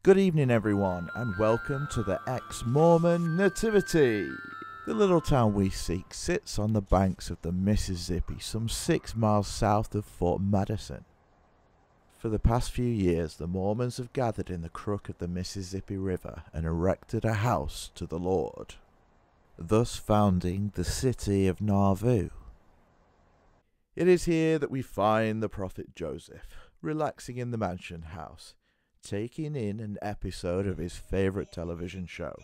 Good evening everyone, and welcome to the Exmormon Nativity. The little town we seek sits on the banks of the Mississippi, some 6 miles south of Fort Madison. For the past few years, the Mormons have gathered in the crook of the Mississippi River and erected a house to the Lord, thus founding the city of Nauvoo. It is here that we find the prophet Joseph, relaxing in the mansion house, taking in an episode of his favourite television show.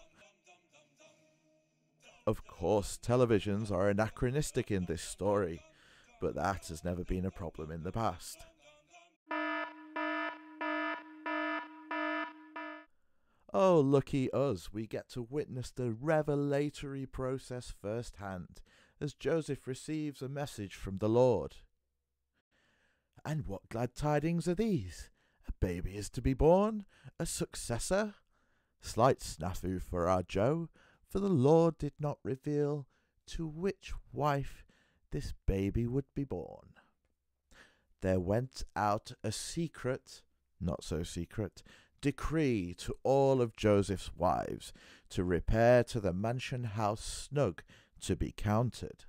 Of course, televisions are anachronistic in this story, but that has never been a problem in the past. Oh, lucky us, we get to witness the revelatory process firsthand, as Joseph receives a message from the Lord. And what glad tidings are these? A baby is to be born, a successor? Slight snafu for our Joe, for the Lord did not reveal to which wife this baby would be born. There went out a secret, not so secret, decree to all of Joseph's wives to repair to the mansion house snug to be counted.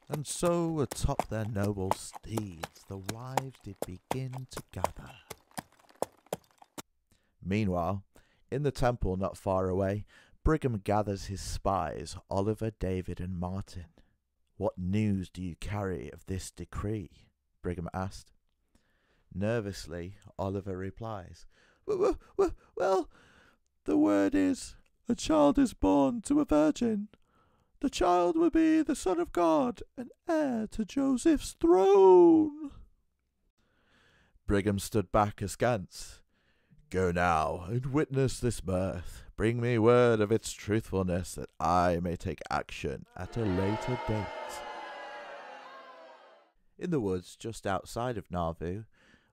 And so atop their noble steeds the wives did begin to gather. Meanwhile, in the temple not far away, Brigham gathers his spies, Oliver, David, and Martin. "What news do you carry of this decree?" Brigham asked. Nervously, Oliver replies, Well, the word is, a child is born to a virgin. The child will be the Son of God and heir to Joseph's throne." Brigham stood back askance. "Go now and witness this birth. Bring me word of its truthfulness that I may take action at a later date." In the woods just outside of Nauvoo,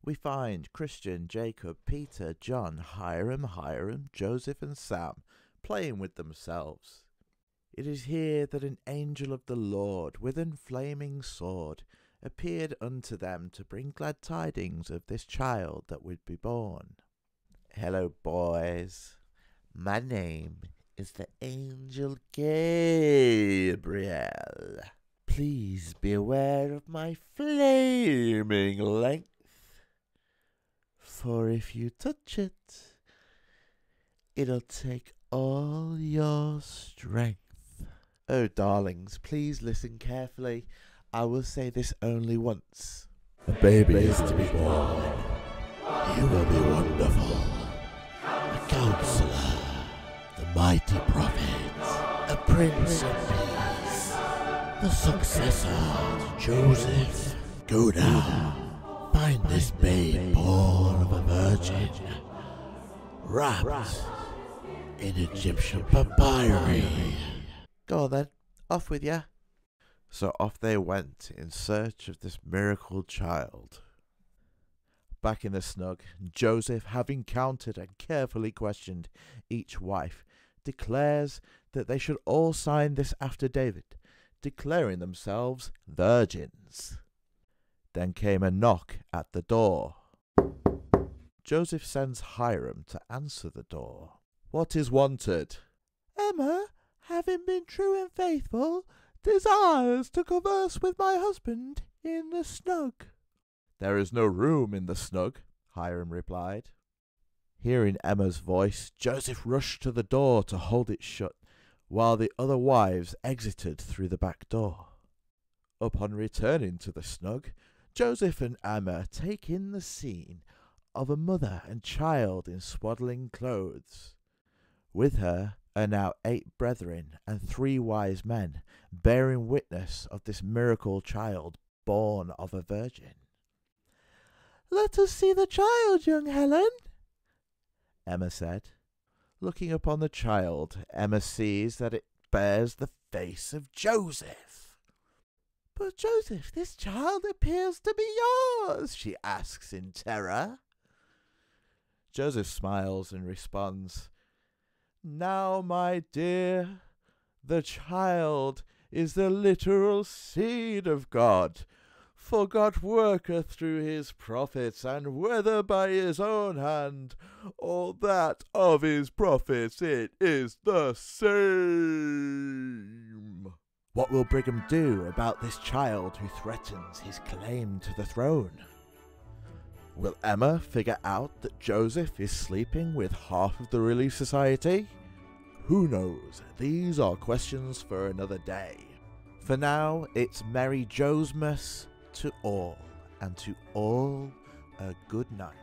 we find Christian, Jacob, Peter, John, Hiram, Joseph and Sam playing with themselves. It is here that an angel of the Lord with an flaming sword appeared unto them to bring glad tidings of this child that would be born. "Hello, boys. My name is the angel Gabriel. Please be aware of my flaming length, for if you touch it, it'll take all your strength." Oh, darlings, please listen carefully. I will say this only once. A baby is to be born. He will be wonderful. A counselor, the mighty prophet, a prince of peace, the successor to Joseph. Go now, find this babe born of a virgin, wrapped in Egyptian papyri. Go on then, off with ya. So off they went in search of this miracle child. Back in the snug, Joseph, having counted and carefully questioned each wife, declares that they should all sign this affidavit, declaring themselves virgins. Then came a knock at the door. Joseph sends Hiram to answer the door. "What is wanted?" "Emma, having been true and faithful, desires to converse with my husband in the snug." "There is no room in the snug," Hiram replied. Hearing Emma's voice, Joseph rushed to the door to hold it shut, while the other wives exited through the back door. Upon returning to the snug, Joseph and Emma take in the scene of a mother and child in swaddling clothes. With her are now 8 brethren and 3 wise men, bearing witness of this miracle child born of a virgin. "Let us see the child, young Helen," Emma said. Looking upon the child, Emma sees that it bears the face of Joseph. "But Joseph, this child appears to be yours," she asks in terror. Joseph smiles and responds, "Now, my dear, the child is the literal seed of God, For God worketh through his prophets, and whether by his own hand, or that of his prophets, it is the same. What will Brigham do about this child who threatens his claim to the throne? Will Emma figure out that Joseph is sleeping with half of the Relief Society? Who knows? These are questions for another day. For now, it's Merry Joesmas to all, and to all a good night.